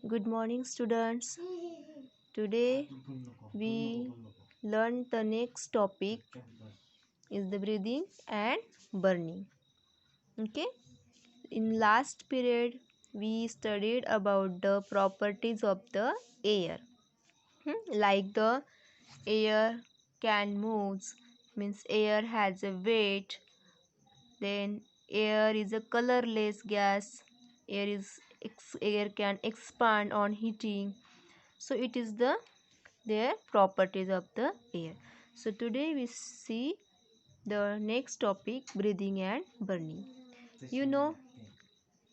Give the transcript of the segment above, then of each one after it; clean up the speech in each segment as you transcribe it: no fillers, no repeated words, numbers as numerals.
Good morning, students. Today we learn the next topic is the breathing and burning. Okay. In last period we studied about the properties of the air. Like the air can move, means air has a weight. Then air is a colorless gas. Air can expand on heating. So it is their properties of the air. So today we see the next topic, breathing and burning. You know,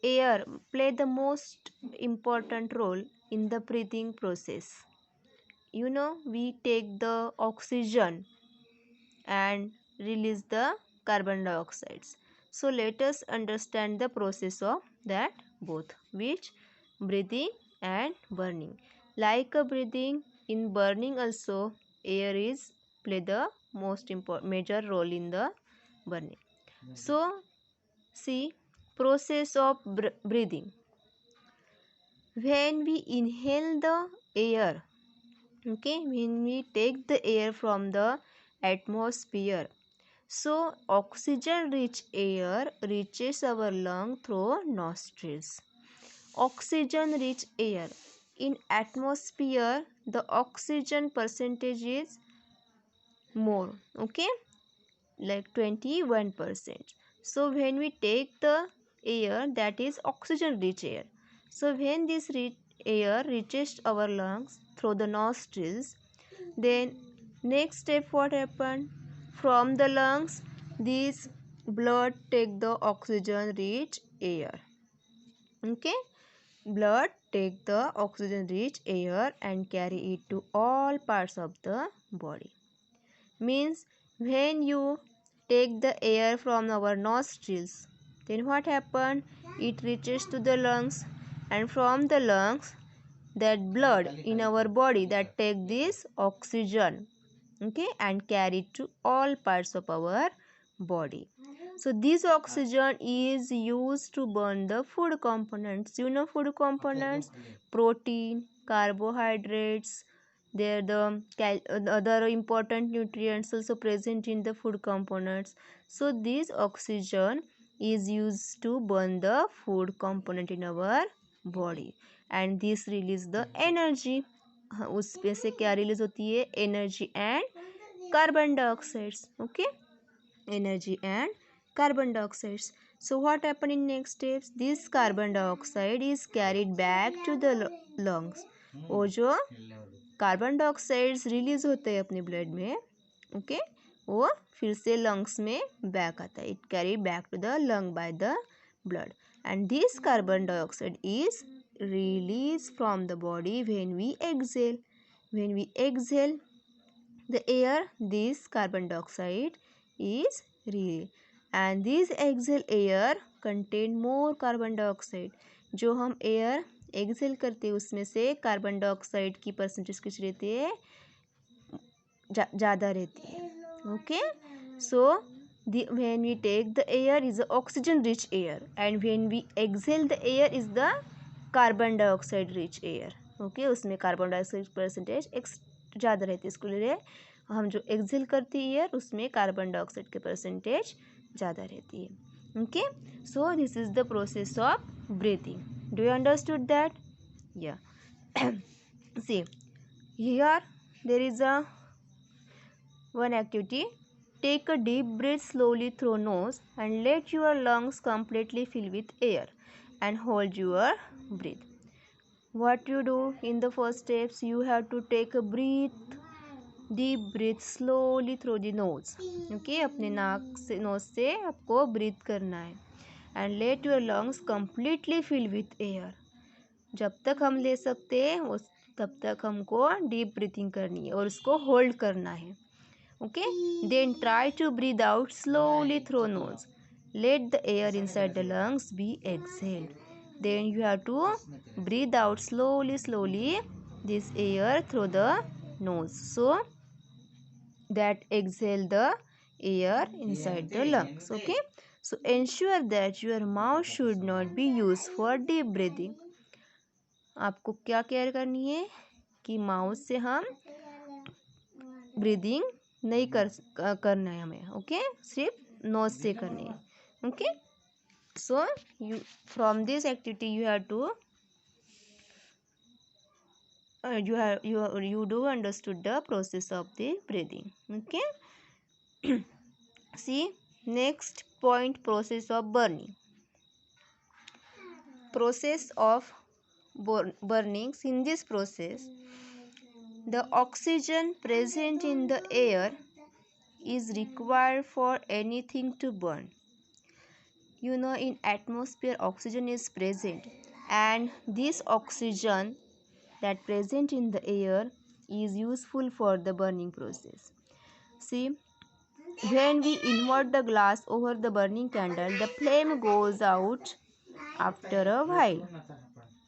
air play the most important role in the breathing process. We take the oxygen and release the carbon dioxides. So let us understand the process of that both, which breathing and burning. Like a breathing, in burning also air is play the most important major role in the burning. So see, process of breathing. When we inhale the air, when we take the air from the atmosphere, so oxygen rich air reaches our lung through nostrils. Oxygen rich air in atmosphere, the oxygen percentage is more, like 21%. So when we take the air, that is oxygen rich air. So when this air reaches our lungs through the nostrils, then next step what happened? From the lungs, this blood take the oxygen rich air. Blood take the oxygen rich air and carry it to all parts of the body. Means when you take the air from our nostrils, then what happened? It reaches to the lungs, and from the lungs, that blood in our body that take this oxygen, and carry it to all parts of our body. So this oxygen is used to burn the food components. Food components, protein, carbohydrates, the other important nutrients also present in the food components. So this oxygen is used to burn the food component in our body, and this release the energy. उसमें से क्या release होती है? Energy and carbon dioxides. Energy and carbon dioxide. So what happen in next steps? This carbon dioxide is carried back to the lungs. वो जो carbon dioxides release होते हैं अपने ब्लड में, वो फिर से लंग्स में बैक आता है. It carry back to the lung by the blood, and this carbon dioxide is released from the body when we exhale. When we exhale the air, this carbon dioxide is released, and this exhale air contain more carbon dioxide. जो हम air Excel करते हैं उसमें से carbon dioxide की percentage किस रहती है? ज़्यादा रहती है. So when we take the air is the oxygen rich air, and when we exhale the air is the carbon dioxide rich air. उसमें कार्बन डाइऑक्साइड परसेंटेज ज़्यादा रहती है. इसके लिए हम जो एक्सेल करते हैं एयर, उसमें कार्बन डाइऑक्साइड की परसेंटेज ज़्यादा रहती है. So this is the process of breathing. Do you understood that? Yeah. See, here there is one activity. Take a deep breath slowly through nose and let your lungs completely fill with air, and hold your breath. What you do in the first steps? You have to take a deep breath slowly through the nose. अपने नाक से, knows से आपको breathe करना है. And let your lungs completely fill with air. जब तक हम ले सकते हैं तब तक हमको डीप ब्रीथिंग करनी है और उसको होल्ड करना है. Then try to breathe out slowly through nose. Let the air inside the lungs be exhaled. Then you have to breathe out slowly this air through the nose, so that exhale the air inside the lungs. So ensure that your mouth should not be used for deep breathing. आपको क्या care करनी है कि mouth से हम breathing नहीं करना है हमें, ओके, सिर्फ नोज से करनी है, okay. So you from this activity you have to you do understood the process of the breathing, okay. See, next point, process of burning. Process of burnings. In this process, the oxygen present in the air is required for anything to burn. You know, in atmosphere oxygen is present, and this oxygen that present in the air is useful for the burning process. See, when we invert the glass over the burning candle, the flame goes out after a while.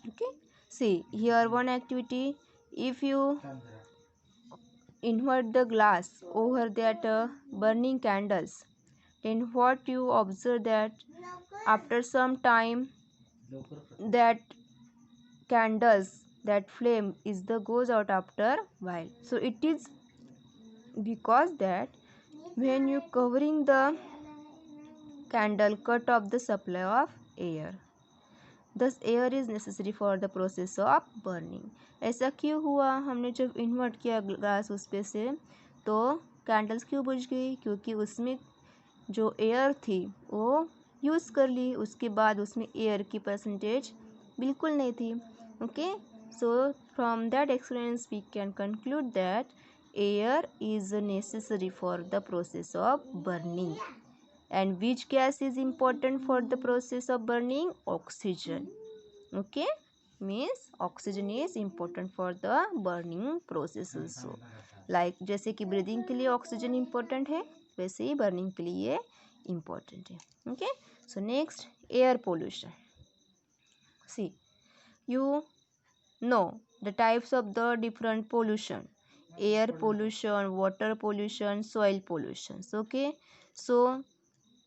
Okay. See, here one activity. If you invert the glass over that burning candles, then what you observe that after some time that candles, that flame is the goes out after while. So it is because that when you covering the candle, cut off the supply of air, thus air is necessary for the process of burning. ऐसा क्यों हुआ, हमने जब invert किया glass उस पे से तो कैंडल्स क्यों बुझ गई, क्योंकि उसमें जो एयर थी वो यूज़ कर ली, उसके बाद उसमें एयर की परसेंटेज बिल्कुल नहीं थी, okay. So from that experience we can conclude that air is necessary for the process of burning. And which gas is important for the process of burning? Oxygen. Okay, means oxygen is important for the burning process also. Like जैसे कि breathing के लिए oxygen important है, वैसे ही burning के लिए important है. Okay, so next, air pollution. See, you know the types of the different pollution: air pollution, water pollution, soil pollution. Okay, so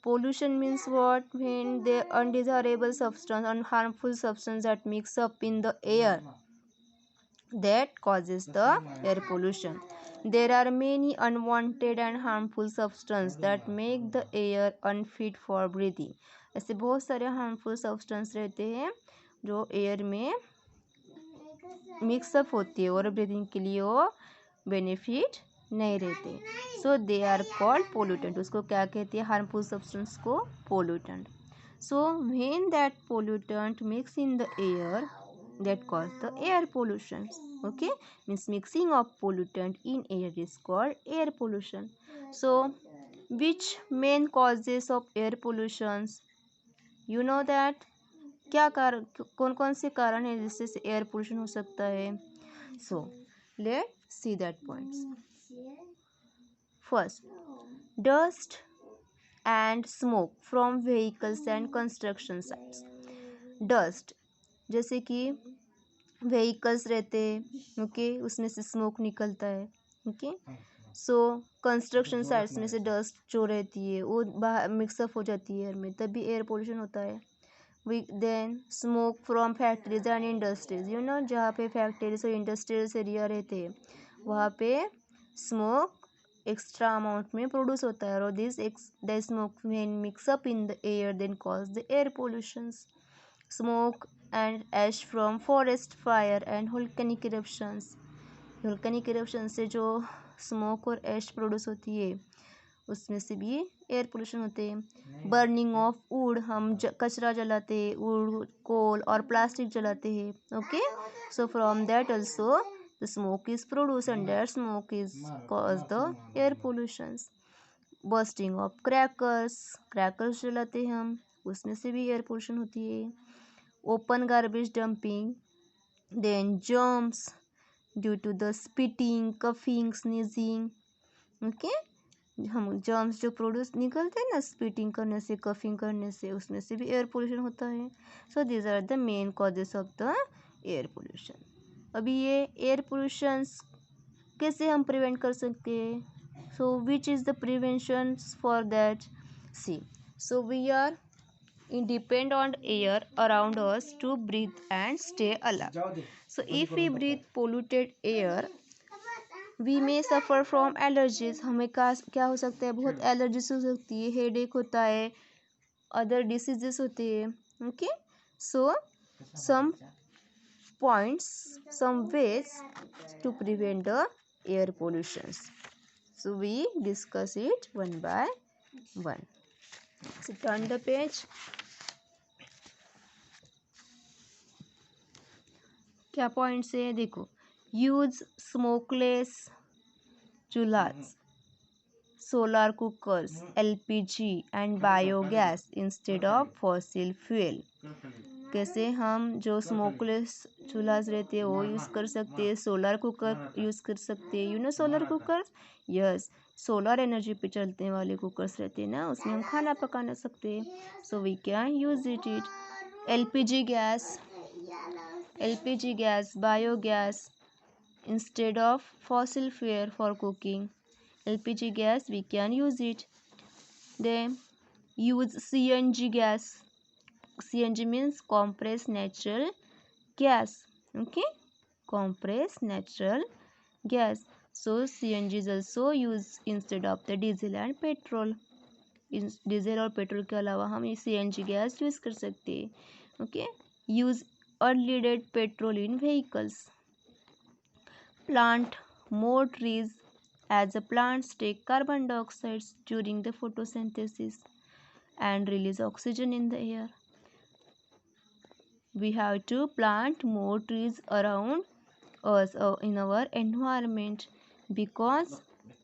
pollution means what? When the undesirable substance and harmful substance that mix up in the air, that causes the air pollution. There are many unwanted and harmful substances that make the air unfit for breathing. ऐसे बहुत सारे harmful substance रहते हैं जो air में mix up होती है और ब्रीदिंग के लिए वो बेनिफिट नहीं रहते. सो दे आर कॉल्ड पोल्यूटेंट. उसको क्या कहते हैं? हार्मफुल सब्सटेंस को pollutant. So when that pollutant mix in the air, that cause the air pollution. Okay, means mixing of pollutant in air is called air pollution. So which main causes of air pollutions? You know that क्या कारण, कौन कौन से कारण है जिससे air pollution हो सकता है? So let see that points. First, dust and smoke from vehicles and construction sites. Dust जैसे कि व्हीकल्स रहते हैं, ओके, उसमें से स्मोक निकलता है, ओके. सो कंस्ट्रक्शन साइट्स में से डस्ट जो रहती है वो बाहर मिक्सअप हो जाती है एयर में, तभी एयर पोल्यूशन होता है. Then smoke from factories and industries. You know, जहाँ पे फैक्ट्रीज और इंडस्ट्रियल एरिया रहते हैं वहाँ पे स्मोक एक्स्ट्रा अमाउंट में प्रोड्यूस होता है, और this the smoke when mix up in the air then cause the air pollutions. Smoke and ash from forest fire and volcanic eruptions. Volcanic eruption से जो स्मोक और एश प्रोड्यूस होती है उसमें से भी एयर पोल्यूशन होते हैं. बर्निंग ऑफ वुड, हम कचरा जलाते हैं, वुड, कोल और प्लास्टिक जलाते हैं, okay. So from that also the smoke is produce and that smoke is cause the air pollutions. Bursting of crackers, crackers जलाते हैं हम, उसमें से भी एयर पोल्यूशन होती है. Open garbage dumping. Then germs due to the spitting, coughing, sneezing, okay. हम germs जो प्रोड्यूस निकलते हैं ना स्पीटिंग करने से, कफिंग करने से, उसमें से भी एयर पोल्यूशन होता है. So these are the main causes of the air pollution. अभी ये एयर पोल्यूशन कैसे हम प्रिवेंट कर सकते हैं? So which is the prevention for that? See, so we are depend on air around us to breathe and stay alive. So if we breathe polluted air, we may suffer from allergies. हमें क्या हो सकता है, बहुत allergies हो सकती है, headache होता है, अदर डिसीजेस होते हैं. Okay, so some points, some ways to prevent the air pollutions. So we discuss it one by one. So turn the page. क्या पॉइंट्स है देखो. Use smokeless chulhas, solar cookers, LPG and biogas instead of fossil fuel. कैसे हम जो smokeless चूल्हास रहते हैं वो use कर सकते हैं, सोलर कुकर यूज़ कर सकते हैं. You know solar cooker, yes, solar energy पे चलते वाले कुकर्स रहते हैं ना, उसमें हम खाना पका सकते हैं. So we can use it. LPG gas, biogas instead of fossil fuel for cooking. LPG gas we can use it. Then use CNG gas. CNG means compressed natural gas. Okay, compressed natural gas. So CNG is also used instead of the diesel and petrol. Diesel और petrol के अलावा हम ये CNG gas use कर सकते हैं. Okay, use unleaded petrol in vehicles. Plant more trees as the plants take carbon dioxide during the photosynthesis and release oxygen in the air. We have to plant more trees around us in our environment because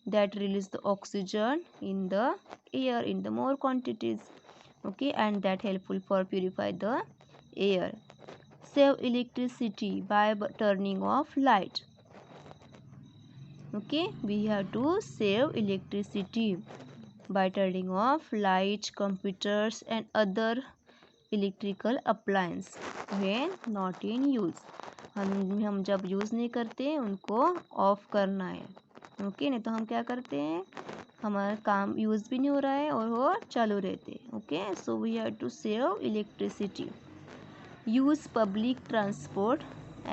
that release the oxygen in the air in the more quantities. Okay, and that helpful for purify the air. Save electricity by turning off light. Okay, we have to save electricity by turning off light, computers and other electrical appliance when not in use. हम जब use नहीं करते उनको of करना है. Okay, नहीं तो हम क्या करते हैं, हमारा काम यूज़ भी नहीं हो रहा है और वो चालू रहते हैं. Okay, so we have to save electricity. Use public transport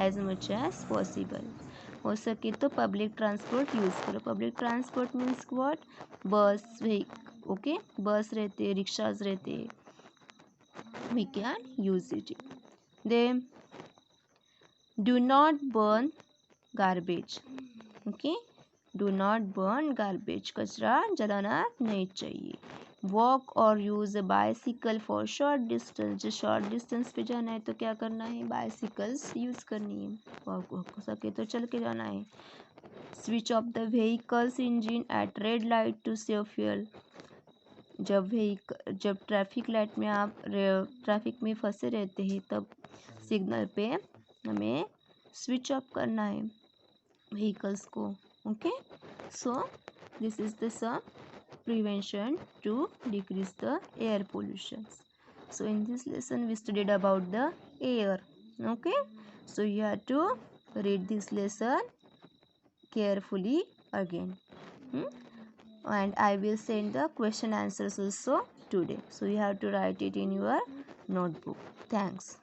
as much as possible. हो सके तो पब्लिक ट्रांसपोर्ट यूज़ करो. Public transport means what, bus, vehicle. Okay, bus रहते, रिक्शाज रहते, we can use it. Then do not burn garbage. Okay, do not burn garbage. कचरा जलाना नहीं चाहिए. वॉक और use bicycle for short distance. जो short distance पे जाना है तो क्या करना है, बाइसिकल्स यूज़ करनी है. हो सके तो चल के जाना है. Switch off the vehicles engine at red light to save fuel. जब ट्रैफिक लाइट में आप ट्रैफिक में फंसे रहते हैं तब सिग्नल पे हमें स्विच ऑफ करना है व्हीकल्स को. Okay, so this is the sum prevention to decrease the air pollution. So in this lesson we studied about the air. Okay, so you have to read this lesson carefully again. And I will send the question answers also today. So you have to write it in your notebook. Thanks.